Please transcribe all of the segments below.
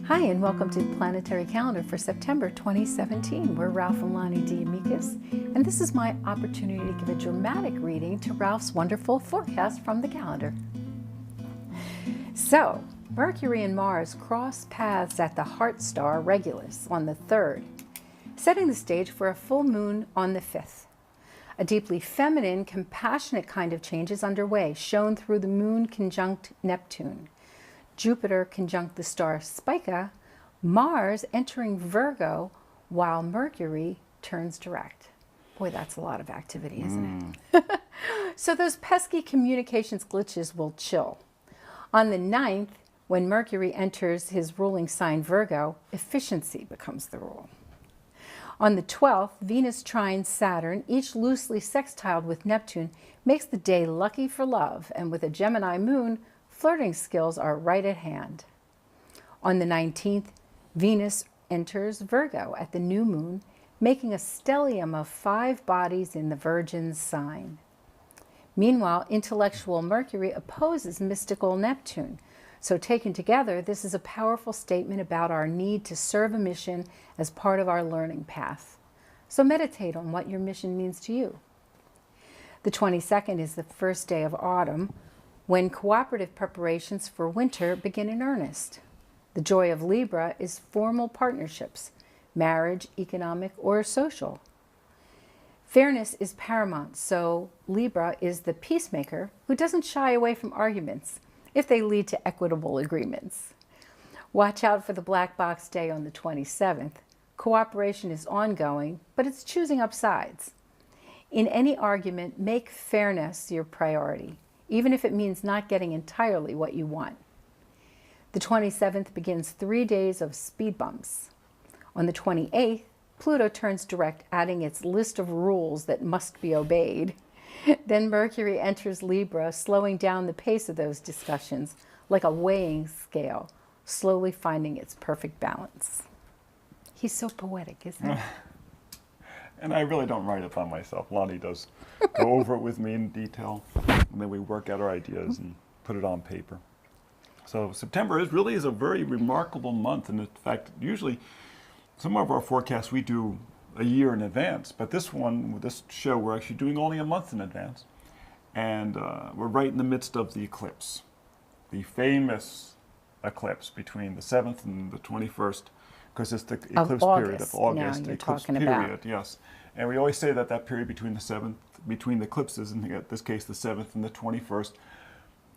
Hi, and welcome to Planetary Calendar for September 2017. We're Ralph and Lonnie D'Amicus, and this is my opportunity to give a dramatic reading to Ralph's wonderful forecast from the calendar. So, Mercury and Mars cross paths at the heart star Regulus on the 3rd, setting the stage for a full moon on the 5th. A deeply feminine, compassionate kind of change is underway, shown through the moon conjunct Neptune, Jupiter conjunct the star Spica, Mars entering Virgo while Mercury turns direct. Boy, that's a lot of activity, isn't it? So those pesky communications glitches will chill. On the 9th, when Mercury enters his ruling sign Virgo, efficiency becomes the rule. On the 12th, Venus trines Saturn, each loosely sextiled with Neptune, makes the day lucky for love, and with a Gemini moon, flirting skills are right at hand. On the 19th, Venus enters Virgo at the new moon, making a stellium of 5 bodies in the Virgin's sign. Meanwhile, intellectual Mercury opposes mystical Neptune. So taken together, this is a powerful statement about our need to serve a mission as part of our learning path. So meditate on what your mission means to you. The 22nd is the first day of autumn, when cooperative preparations for winter begin in earnest. The joy of Libra is formal partnerships, marriage, economic, or social. Fairness is paramount, so Libra is the peacemaker who doesn't shy away from arguments if they lead to equitable agreements. Watch out for the black box day on the 27th. Cooperation is ongoing, but it's choosing up sides. In any argument, make fairness your priority, even if it means not getting entirely what you want. The 27th begins 3 days of speed bumps. On the 28th, Pluto turns direct, adding its list of rules that must be obeyed. Then Mercury enters Libra, slowing down the pace of those discussions, like a weighing scale, slowly finding its perfect balance. He's so poetic, isn't he? And I really don't write it by myself. Lonnie does go over it with me in detail, and then we work out our ideas and put it on paper. So September really is a very remarkable month, and in fact, usually some of our forecasts we do a year in advance, but this one, with this show, we're actually doing only a month in advance, and we're right in the midst of the eclipse, the famous eclipse between the 7th and the 21st, because it's the eclipse period of August, the eclipse period, yes. And we always say that that period between the eclipses, in this case the 7th and the 21st,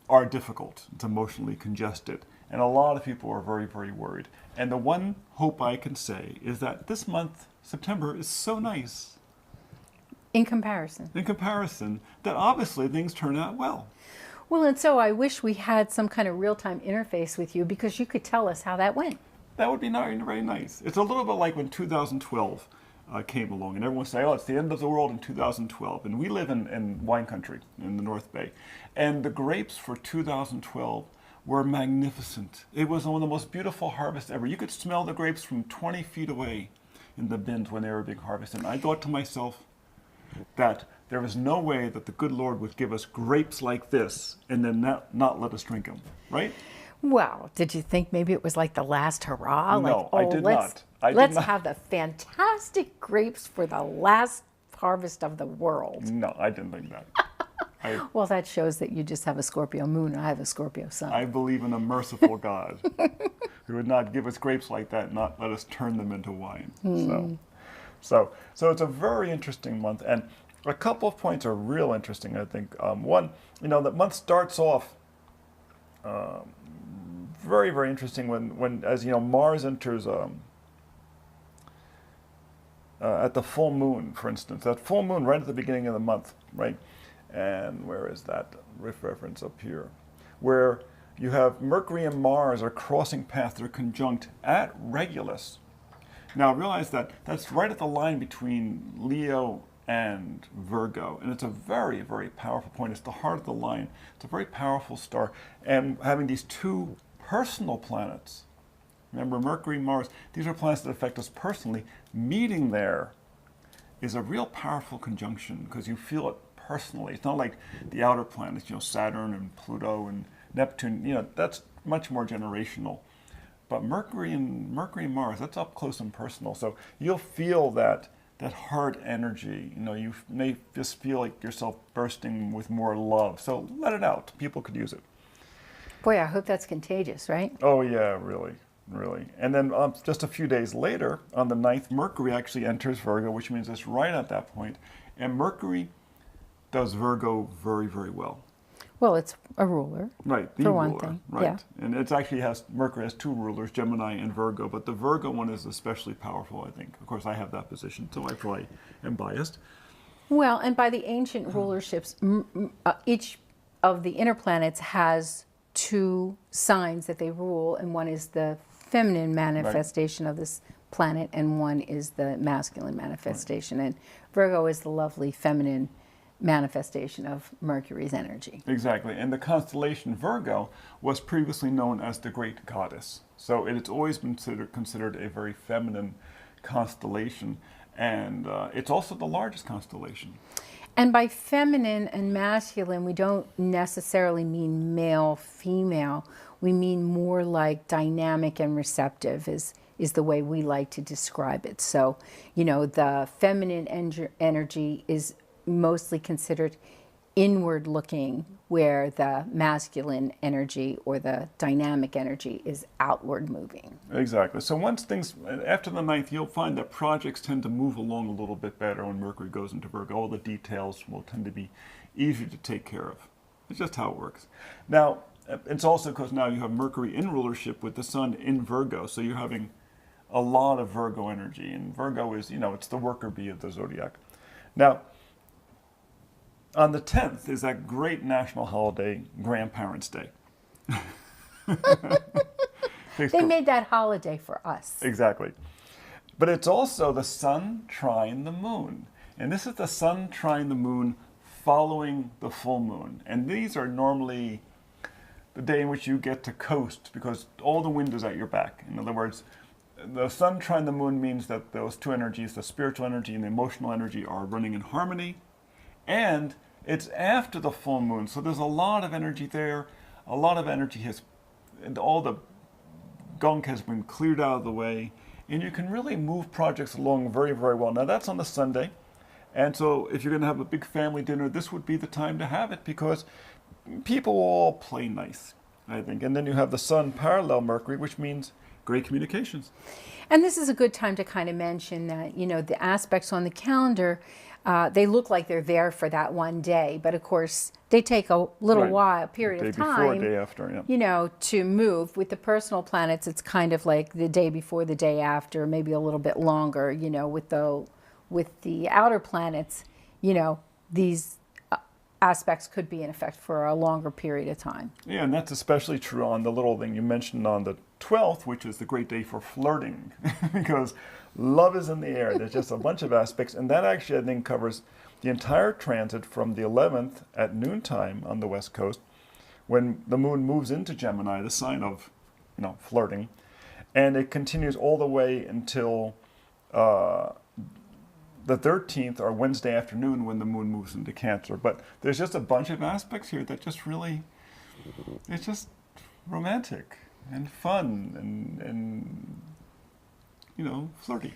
are difficult. It's emotionally congested. And a lot of people are very, very worried. And the one hope I can say is that this month, September, is so nice. In comparison. In comparison, that obviously things turn out well. Well, and so I wish we had some kind of real-time interface with you because you could tell us how that went. That would be very, very nice. It's a little bit like when 2012 came along, and everyone say, oh, it's the end of the world in 2012. And we live in wine country in the North Bay. And the grapes for 2012 were magnificent. It was one of the most beautiful harvests ever. You could smell the grapes from 20 feet away in the bins when they were being harvested. And I thought to myself that there was no way that the good Lord would give us grapes like this and then not let us drink them, right? Well, did you think maybe it was like the last hurrah? No, like, I did not. Let's have the fantastic grapes for the last harvest of the world. No, I didn't think that. Well, that shows that you just have a Scorpio moon and I have a Scorpio sun. I believe in a merciful God who would not give us grapes like that and not let us turn them into wine. So it's a very interesting month. And a couple of points are real interesting, I think. One, the month starts off very, very interesting when as Mars enters at the full moon, for instance. That full moon right at the beginning of the month, right? And where is that reference up here? Where you have Mercury and Mars are crossing paths, they're conjunct at Regulus. Now realize that that's right at the line between Leo and Virgo, and it's a very, very powerful point. It's the heart of the line. It's a very powerful star, and having these two personal planets, remember Mercury, Mars, these are planets that affect us personally, meeting there is a real powerful conjunction because you feel it personally. It's not like the outer planets, Saturn and Pluto and Neptune, that's much more generational. But Mercury and Mars, that's up close and personal. So you'll feel that heart energy. You know, you may just feel like yourself bursting with more love. So let it out. People could use it. Boy, I hope that's contagious, right? Oh yeah, really, really. And then just a few days later, on the 9th, Mercury actually enters Virgo, which means it's right at that point. And Mercury does Virgo very, very well. Well, it's a ruler. Right, the for ruler, one thing. right. Yeah. And it's actually Mercury has two rulers, Gemini and Virgo, but the Virgo one is especially powerful, I think. Of course, I have that position, so I probably am biased. Well, and by the ancient rulerships, each of the inner planets has two signs that they rule, and one is the feminine manifestation of this planet, and one is the masculine manifestation. And Virgo is the lovely feminine manifestation of Mercury's energy. Exactly. And the constellation Virgo was previously known as the Great Goddess. So it's always been considered a very feminine constellation. And it's also the largest constellation. And by feminine and masculine, we don't necessarily mean male, female. We mean more like dynamic and receptive is the way we like to describe it. So, you know, the feminine energy is mostly considered inward looking, where the masculine energy or the dynamic energy is outward moving. Exactly. So once things, after the 9th, you'll find that projects tend to move along a little bit better when Mercury goes into Virgo. All the details will tend to be easier to take care of. It's just how it works. Now, it's also because now you have Mercury in rulership with the Sun in Virgo, so you're having a lot of Virgo energy. And Virgo is, you know, it's the worker bee of the zodiac. Now, on the 10th is that great national holiday, Grandparents' Day. They made that holiday for us. Exactly. But it's also the Sun trine the Moon. And this is the Sun trine the Moon following the full moon. And these are normally the day in which you get to coast because all the wind is at your back. In other words, the Sun trine the Moon means that those two energies, the spiritual energy and the emotional energy, are running in harmony. And it's after the full moon, so there's a lot of energy there. A lot of energy and all the gunk has been cleared out of the way, and you can really move projects along very, very well. Now that's on the Sunday, and so if you're going to have a big family dinner, this would be the time to have it because people all play nice, I think. And then you have the Sun parallel Mercury, which means great communications. And this is a good time to kind of mention that, you know, the aspects on the calendar, they look like they're there for that one day, but of course they take a little while, period of time, day before, day after, yeah. You know, to move. With the personal planets, it's kind of like the day before, the day after, maybe a little bit longer. You know, with the outer planets, you know, these aspects could be in effect for a longer period of time. Yeah, and that's especially true on the little thing you mentioned on the 12th, which is the great day for flirting, because love is in the air. There's just a bunch of aspects, and that actually, I think, covers the entire transit from the 11th at noontime on the West Coast, when the moon moves into Gemini, the sign of, you know, flirting, and it continues all the way until the 13th, or Wednesday afternoon, when the moon moves into Cancer. But there's just a bunch of aspects here that just really, it's just romantic and fun and you know, flirty.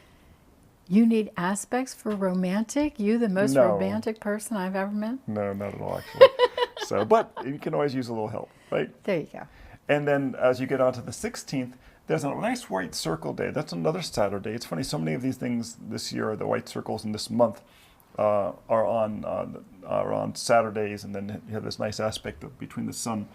You need aspects for romantic? You, the most romantic person I've ever met? No, not at all, actually. So, but you can always use a little help, right? There you go. And then as you get on to the 16th, there's a nice white circle day. That's another Saturday. It's funny, so many of these things this year, the white circles in this month, are on Saturdays, and then you have this nice aspect between the Sun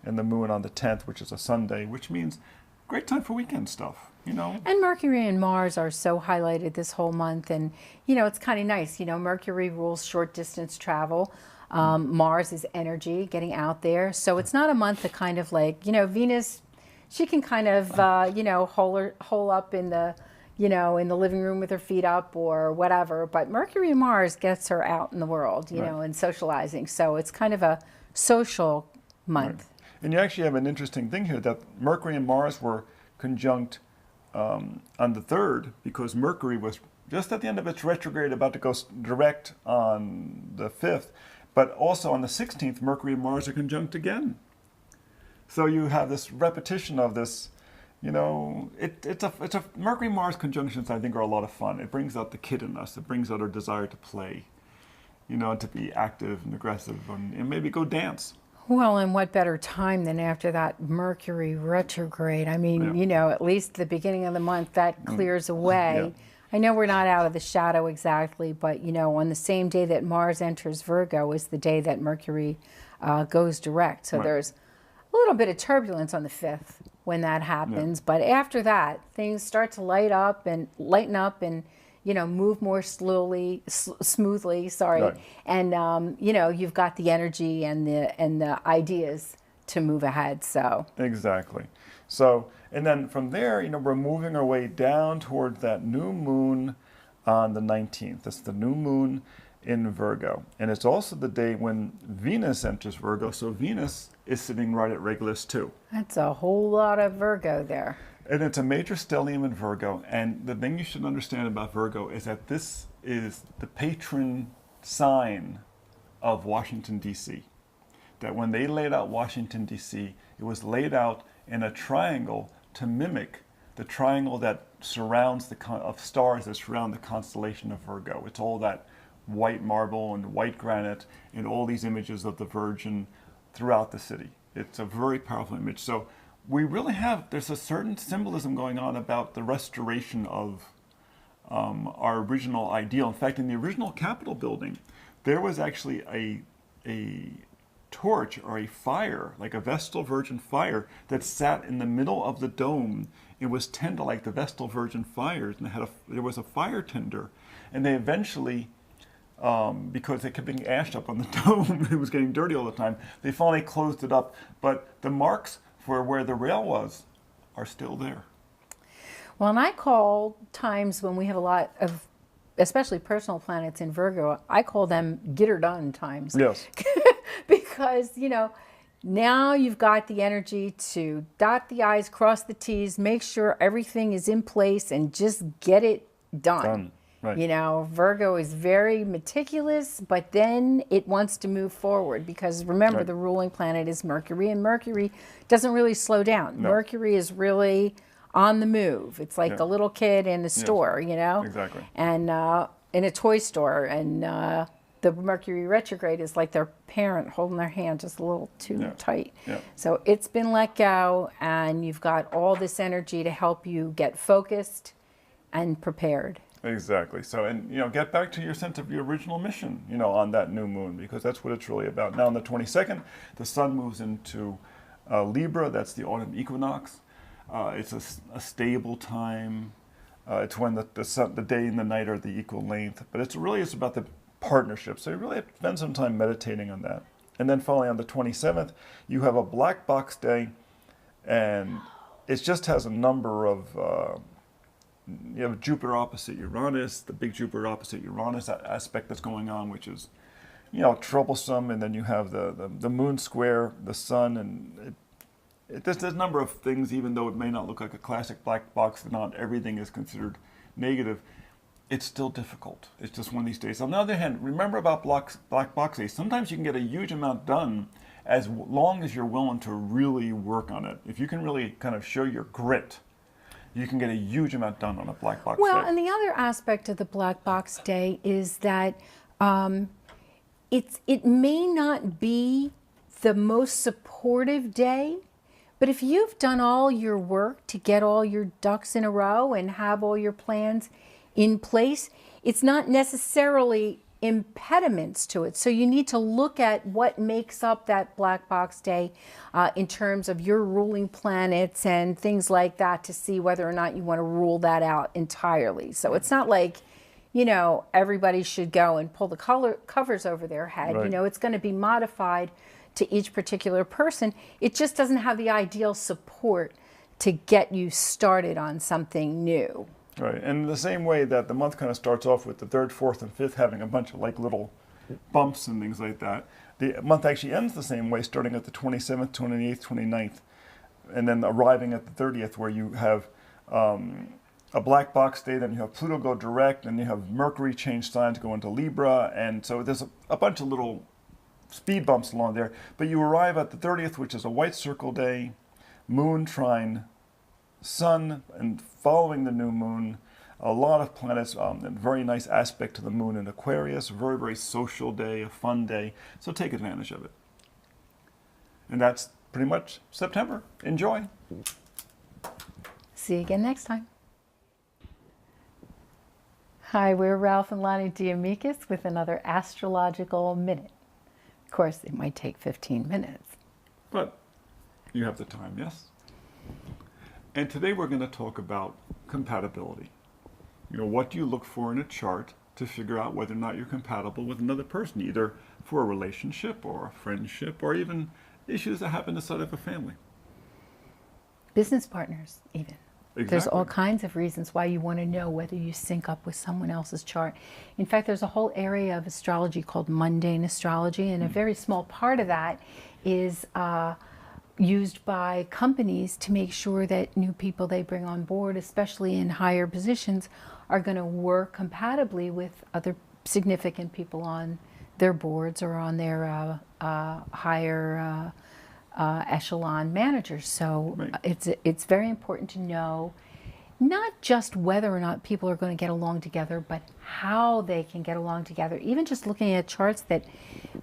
and the Moon on the 10th, which is a Sunday, which means great time for weekend stuff, you know. And Mercury and Mars are so highlighted this whole month, and you know, it's kind of nice. You know, Mercury rules short distance travel. Mars is energy, getting out there. So it's not a month that kind of like, you know, Venus, she can kind of, you know, hole up in the, you know, in the living room with her feet up or whatever. But Mercury and Mars gets her out in the world, you know, and socializing. So it's kind of a social month. Right. And you actually have an interesting thing here that Mercury and Mars were conjunct on the 3rd, because Mercury was just at the end of its retrograde, about to go direct on the 5th. But also on the 16th, Mercury and Mars are conjunct again. So you have this repetition of this It's a Mercury-Mars conjunctions, I think, are a lot of fun. It brings out the kid in us. It brings out our desire to play, to be active and aggressive and maybe go dance. Well, and what better time than after that Mercury retrograde? I mean, Yeah. at least the beginning of the month that clears away. Yeah. I know we're not out of the shadow exactly, but on the same day that Mars enters Virgo is the day that Mercury goes direct. So Right. there's a little bit of turbulence on the 5th when that happens. But after that, things start to lighten up and move more smoothly. Sorry, Right. and you've got the energy and the ideas to move ahead. So Exactly. So, and then from there, we're moving our way down towards that new moon on the 19th. That's the new moon in Virgo. And it's also the day when Venus enters Virgo. So Venus is sitting right at Regulus too. that's a whole lot of Virgo there. And it's a major stellium in Virgo. And the thing you should understand about Virgo is that this is the patron sign of Washington, D.C. That when they laid out Washington, D.C., it was laid out in a triangle to mimic the triangle that surrounds of stars that surround the constellation of Virgo. It's all that white marble and white granite and all these images of the Virgin throughout the city. It's a very powerful image. So we really there's a certain symbolism going on about the restoration of our original ideal. In fact, in the original Capitol building, there was actually a torch or a fire, like a Vestal Virgin fire, that sat in the middle of the dome. It was tender like the Vestal Virgin fires, and there was a fire tender. And they eventually, because it kept being ashed up on the dome, it was getting dirty all the time, they finally closed it up. But the marks for where the rail was are still there. Well, and I call times when we have a lot of, especially personal planets in Virgo, I call them get her done times. Yes. Because, now you've got the energy to dot the I's, cross the T's, make sure everything is in place and just get it done. Right. Virgo is very meticulous, but then it wants to move forward because remember, Right. the ruling planet is Mercury, and Mercury doesn't really slow down. No. Mercury is really on the move. It's like Yeah. a little kid in a store, Exactly. and in a toy store, and the Mercury retrograde is like their parent holding their hand just a little too tight. Yeah. So it's been let go, and you've got all this energy to help you get focused and prepared. Exactly. So, and get back to your sense of your original mission, on that new moon, because that's what it's really about. Now, on the 22nd, the sun moves into Libra. That's the autumn equinox. It's a stable time. It's when the day and the night are the equal length. But it's about the partnership. So you really spend some time meditating on that. And then finally, on the 27th, you have a black box day, and it just has a number of. You have Jupiter opposite Uranus, the big Jupiter opposite Uranus aspect that's going on, which is, troublesome. And then you have the moon square the sun, and there's a number of things. Even though it may not look like a classic black box, not everything is considered negative. It's still difficult. It's just one of these days. On the other hand, remember about black box days. Sometimes you can get a huge amount done as long as you're willing to really work on it. If you can really kind of show your grit, you can get a huge amount done on a black box day. Well, and the other aspect of the black box day is that it may not be the most supportive day, but if you've done all your work to get all your ducks in a row and have all your plans in place, it's not necessarily impediments to it. So you need to look at what makes up that black box day in terms of your ruling planets and things like that to see whether or not you want to rule that out entirely. So it's not like, everybody should go and pull the covers over their head. Right. It's going to be modified to each particular person. It just doesn't have the ideal support to get you started on something new. Right, and in the same way that the month kind of starts off with the 3rd, 4th, and 5th having a bunch of little bumps and things like that, the month actually ends the same way, starting at the 27th, 28th, 29th, and then arriving at the 30th, where you have a black box day, then you have Pluto go direct, and you have Mercury change signs, go into Libra, and so there's a bunch of little speed bumps along there, but you arrive at the 30th, which is a white circle day, moon trine sun and following the new moon. A lot of planets, a very nice aspect to the moon in Aquarius, a very, very social day, a fun day. So take advantage of it. And that's pretty much September. Enjoy. See you again next time. Hi, we're Ralph and Lonnie D'Amicis with another astrological minute. Of course, it might take 15 minutes. But you have the time, yes? And today we're going to talk about compatibility. You know, what do you look for in a chart to figure out whether or not you're compatible with another person, either for a relationship or a friendship or even issues that happen inside of a family? Business partners, even. Exactly. There's all kinds of reasons why you want to know whether you sync up with someone else's chart. In fact, there's a whole area of astrology called mundane astrology, and a very small part of that is used by companies to make sure that new people they bring on board, especially in higher positions, are going to work compatibly with other significant people on their boards or on their higher echelon managers. So Right. It's very important to know not just whether or not people are going to get along together, but how they can get along together. Even just looking at charts that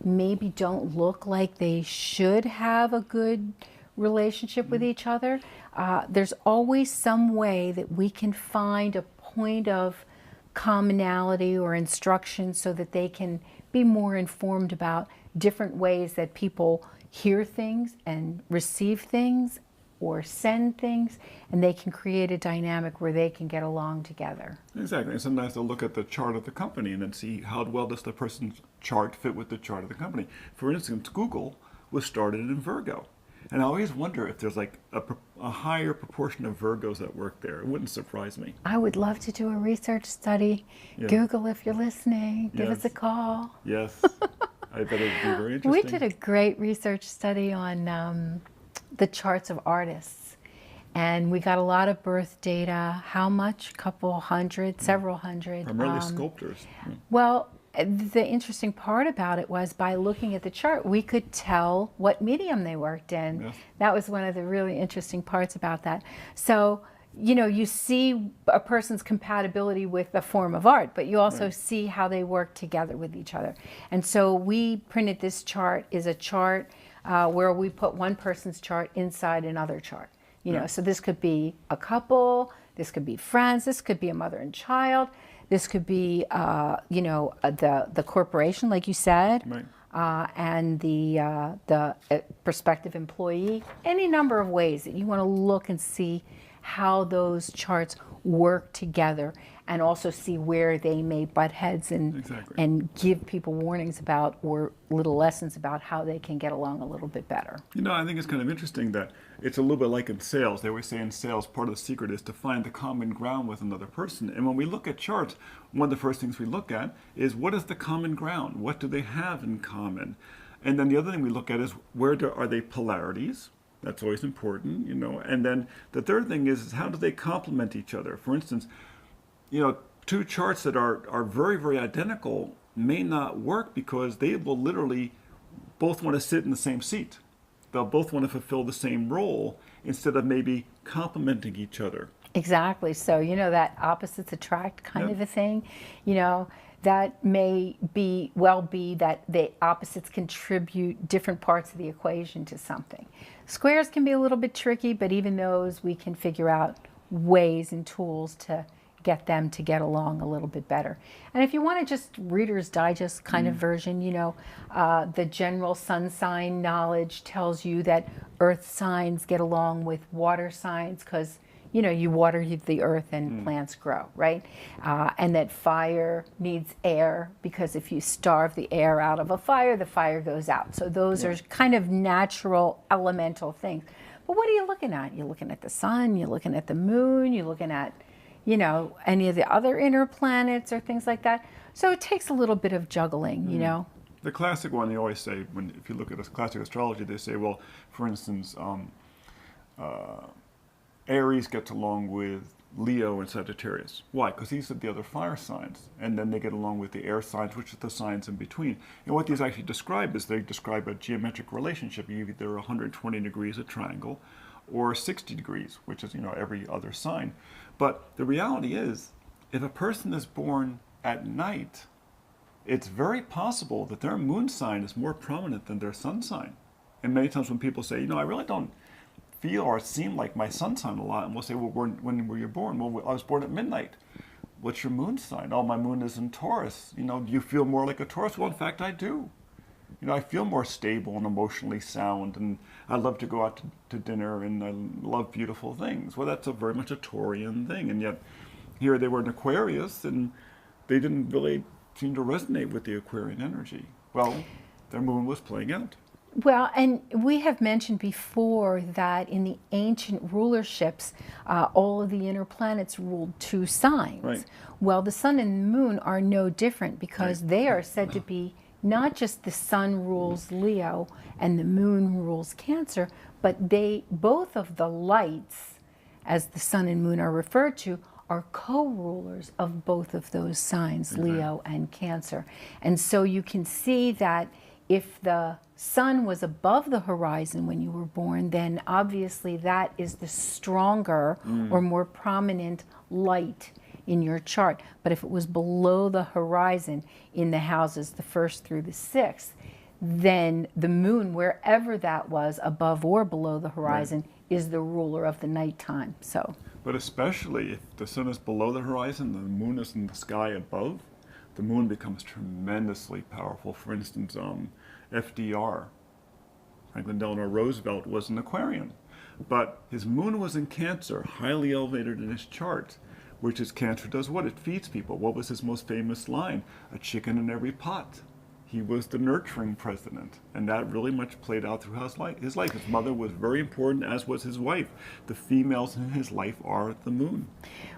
maybe don't look like they should have a good relationship with each other, there's always some way that we can find a point of commonality or instruction so that they can be more informed about different ways that people hear things and receive things or send things, and they can create a dynamic where they can get along together. Exactly. And sometimes they'll look at the chart of the company and then see how well does the person's chart fit with the chart of the company. For instance, Google was started in Virgo. And I always wonder if there's like a higher proportion of Virgos that work there. It wouldn't surprise me. I would love to do a research study. Yeah. Google, if you're listening, give us a Yes. call. Yes. I bet it'd be very interesting. We did a great research study on the charts of artists, and we got a lot of birth data. How much? Couple hundred, several hundred. Primarily sculptors. Well, the interesting part about it was by looking at the chart, we could tell what medium they worked in. Yes. That was one of the really interesting parts about that. So, you know, you see a person's compatibility with a form of art, but you also see how they work together with each other. And so we printed this chart, is a chart where we put one person's chart inside another chart. You know, so this could be a couple, this could be friends, this could be a mother and child, this could be, you know, the corporation, like you said, and the prospective employee. Any number of ways that you want to look and see how those charts work together, and also see where they may butt heads and give people warnings about or little lessons about how they can get along a little bit better. You know, I think it's kind of interesting that it's a little bit like in sales. They always say in sales, part of the secret is to find the common ground with another person. And when we look at charts, one of the first things we look at is what is the common ground? What do they have in common? And then the other thing we look at is are they polarities? That's always important, you know. And then the third thing is how do they complement each other? For instance, you know, two charts that are very, very identical may not work because they will literally both want to sit in the same seat. They'll both want to fulfill the same role instead of maybe complementing each other. Exactly. So, you know, that opposites attract kind of a thing, you know, that may be that the opposites contribute different parts of the equation to something. Squares can be a little bit tricky, but even those we can figure out ways and tools to get them to get along a little bit better. And if you want to just Reader's Digest kind of version, you know, the general sun sign knowledge tells you that earth signs get along with water signs because, you know, you water the earth and plants grow, right? And that fire needs air because if you starve the air out of a fire, the fire goes out. So those are kind of natural elemental things. But what are you looking at? You're looking at the sun, you're looking at the moon, you're looking at, you know, any of the other inner planets or things like that. So it takes a little bit of juggling, you know. The classic one they always say, if you look at classic astrology, they say, well, for instance, Aries gets along with Leo and Sagittarius. Why? Because these are the other fire signs. And then they get along with the air signs, which are the signs in between. And what these actually describe is they describe a geometric relationship. Either 120 degrees, a triangle, or 60 degrees, which is, every other sign. But the reality is, if a person is born at night, it's very possible that their moon sign is more prominent than their sun sign. And many times when people say, I really don't feel or seem like my sun sign a lot, and we'll say, well, when were you born? Well, I was born at midnight. What's your moon sign? Oh, my moon is in Taurus. Do you feel more like a Taurus? Well, in fact, I do. I feel more stable and emotionally sound, and I love to go out to dinner, and I love beautiful things. Well, that's very much a Taurian thing, and yet here they were in Aquarius, and they didn't really seem to resonate with the Aquarian energy. Well, their moon was playing out. Well, and we have mentioned before that in the ancient rulerships, all of the inner planets ruled two signs. Right. Well, the sun and the moon are no different, because they are said to be not just the sun rules Leo and the moon rules Cancer, but both of the lights, as the sun and moon are referred to, are co-rulers of both of those signs, Leo and Cancer. And so you can see that if the sun was above the horizon when you were born, then obviously that is the stronger or more prominent light in your chart. But if it was below the horizon in the houses, the 1st through the 6th, then the moon, wherever that was, above or below the horizon, is the ruler of the nighttime. So, but especially if the sun is below the horizon, the moon is in the sky above, the moon becomes tremendously powerful. For instance, FDR, Franklin Delano Roosevelt, was an Aquarian, but his moon was in Cancer, highly elevated in his chart, which is Cancer does what? It feeds people. What was his most famous line? A chicken in every pot. He was the nurturing president, and that really much played out through his life. His mother was very important, as was his wife. The females in his life are the moon.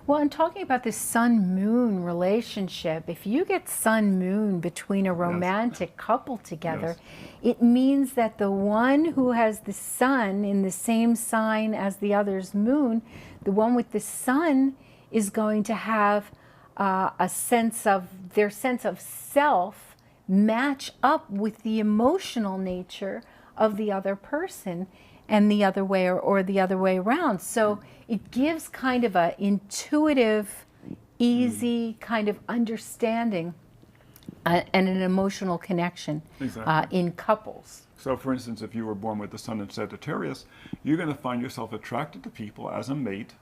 well, and talking about this sun-moon relationship, if you get sun-moon between a romantic couple together, it means that the one who has the sun in the same sign as the other's moon, the one with the sun is going to have their sense of self match up with the emotional nature of the other person, and the other way or the other way around. So it gives kind of a intuitive, easy kind of understanding and an emotional connection in couples. So for instance, if you were born with the sun in Sagittarius, you're going to find yourself attracted to people as a mate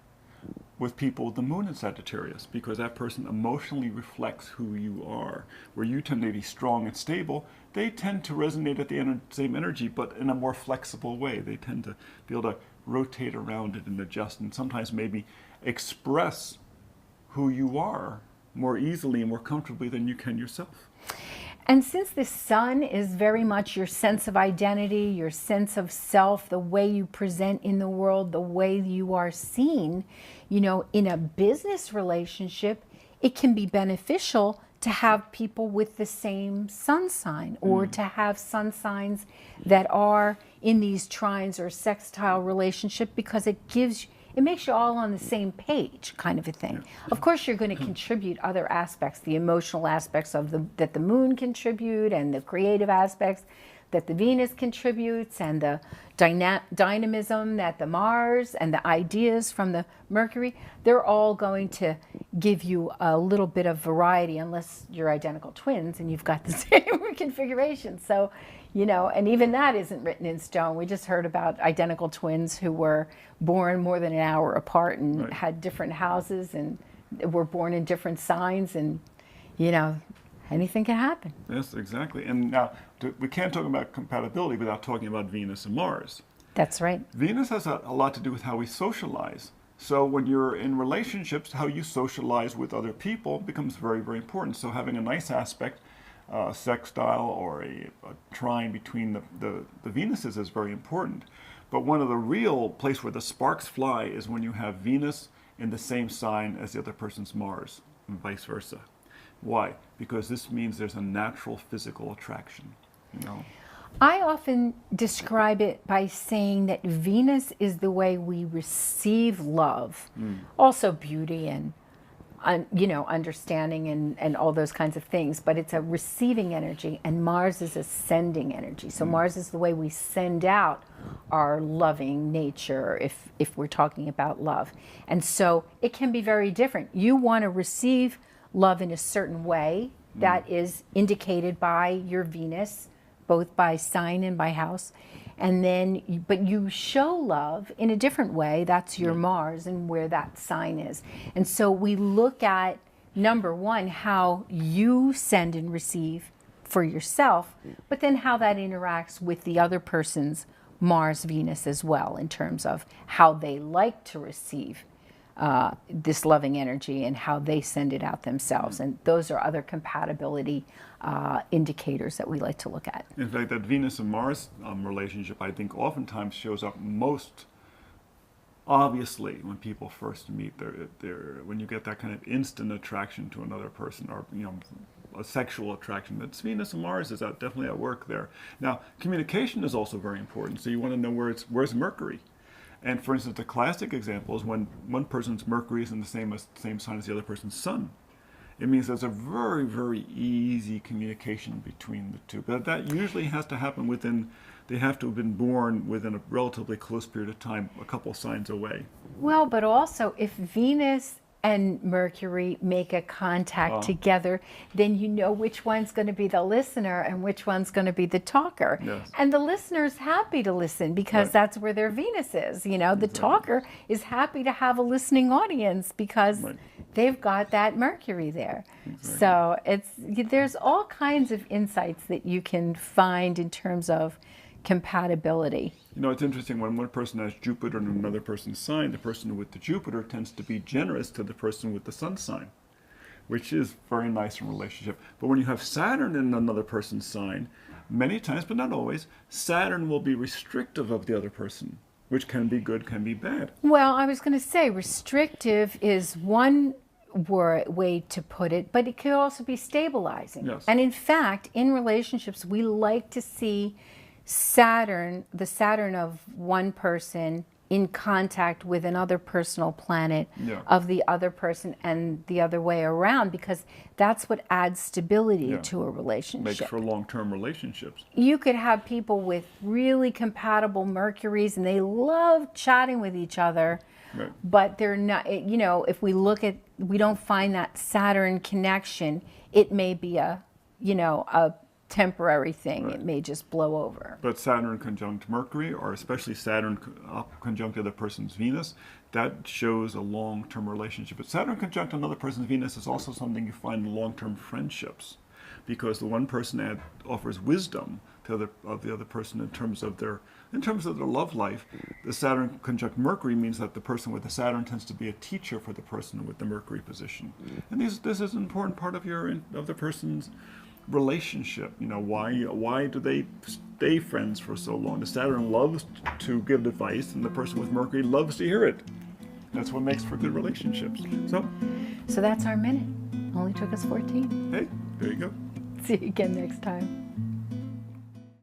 with people with the moon in Sagittarius, because that person emotionally reflects who you are. Where you tend to be strong and stable, they tend to resonate at the same energy, but in a more flexible way. They tend to be able to rotate around it and adjust, and sometimes maybe express who you are more easily and more comfortably than you can yourself. And since the sun is very much your sense of identity, your sense of self, the way you present in the world, the way you are seen, in a business relationship, it can be beneficial to have people with the same sun sign, or to have sun signs that are in these trines or sextile relationship, because it makes you all on the same page, kind of a thing. Of course, you're going to contribute other aspects, the emotional aspects that the moon contribute, and the creative aspects that the Venus contributes, and the dynamism that the Mars, and the ideas from the Mercury. They're all going to give you a little bit of variety, unless you're identical twins and you've got the same configuration. So, and even that isn't written in stone. We just heard about identical twins who were born more than an hour apart and had different houses and were born in different signs, and, anything can happen. Yes, exactly. And now, we can't talk about compatibility without talking about Venus and Mars. That's right. Venus has a lot to do with how we socialize. So when you're in relationships, how you socialize with other people becomes very, very important. So having a nice aspect, sextile or a trine between the Venuses is very important. But one of the real place where the sparks fly is when you have Venus in the same sign as the other person's Mars, and vice versa. Why? Because this means there's a natural physical attraction, I often describe it by saying that Venus is the way we receive love, also beauty and understanding and all those kinds of things, but it's a receiving energy, and Mars is a sending energy. So Mars is the way we send out our loving nature if we're talking about love. And so it can be very different. You want to receive love in a certain way that is indicated by your Venus, both by sign and by house. And then, but you show love in a different way. That's your Mars and where that sign is. And so we look at, number one, how you send and receive for yourself, but then how that interacts with the other person's Mars, Venus as well, in terms of how they like to receive this loving energy and how they send it out themselves. And those are other compatibility indicators that we like to look at. In fact, that Venus and Mars relationship, I think, oftentimes shows up most obviously when people first meet. When you get that kind of instant attraction to another person, or a sexual attraction. That's Venus and Mars is definitely at work there. Now, communication is also very important. So you want to know where's Mercury. And for instance, the classic example is when one person's Mercury is in the same sign as the other person's Sun. It means there's a very, very easy communication between the two. But that usually has to happen they have to have been born within a relatively close period of time, a couple signs away. Well, but also if Venus and Mercury make a contact together, then you know which one's going to be the listener and which one's going to be the talker. Yes. And the listener's happy to listen because that's where their Venus is. The talker is happy to have a listening audience because they've got that Mercury there. Exactly. So there's all kinds of insights that you can find in terms of compatibility. It's interesting when one person has Jupiter in another person's sign, the person with the Jupiter tends to be generous to the person with the Sun sign, which is very nice in relationship. But when you have Saturn in another person's sign, many times, but not always, Saturn will be restrictive of the other person, which can be good, can be bad. Well, I was going to say restrictive is one way to put it, but it could also be stabilizing. Yes. And in fact, in relationships, we like to see the Saturn of one person in contact with another personal planet of the other person and the other way around, because that's what adds stability to a relationship. Makes for long-term relationships. You could have people with really compatible Mercuries and they love chatting with each other, but they're not, if we don't find that Saturn connection, it may be a temporary thing. It may just blow over. But Saturn conjunct Mercury, or especially Saturn conjunct the other person's Venus, that shows a long-term relationship. But Saturn conjunct another person's Venus is also something you find in long-term friendships, because the one person offers wisdom to the other person in terms of their love life. The Saturn conjunct Mercury means that the person with the Saturn tends to be a teacher for the person with the Mercury position, and this is an important part of the person's relationship. Why do they stay friends for so long? The Saturn loves to give advice, and the person with Mercury loves to hear it. That's what makes for good relationships. So that's our minute. Only took us 14. Hey, there you go. See you again next time.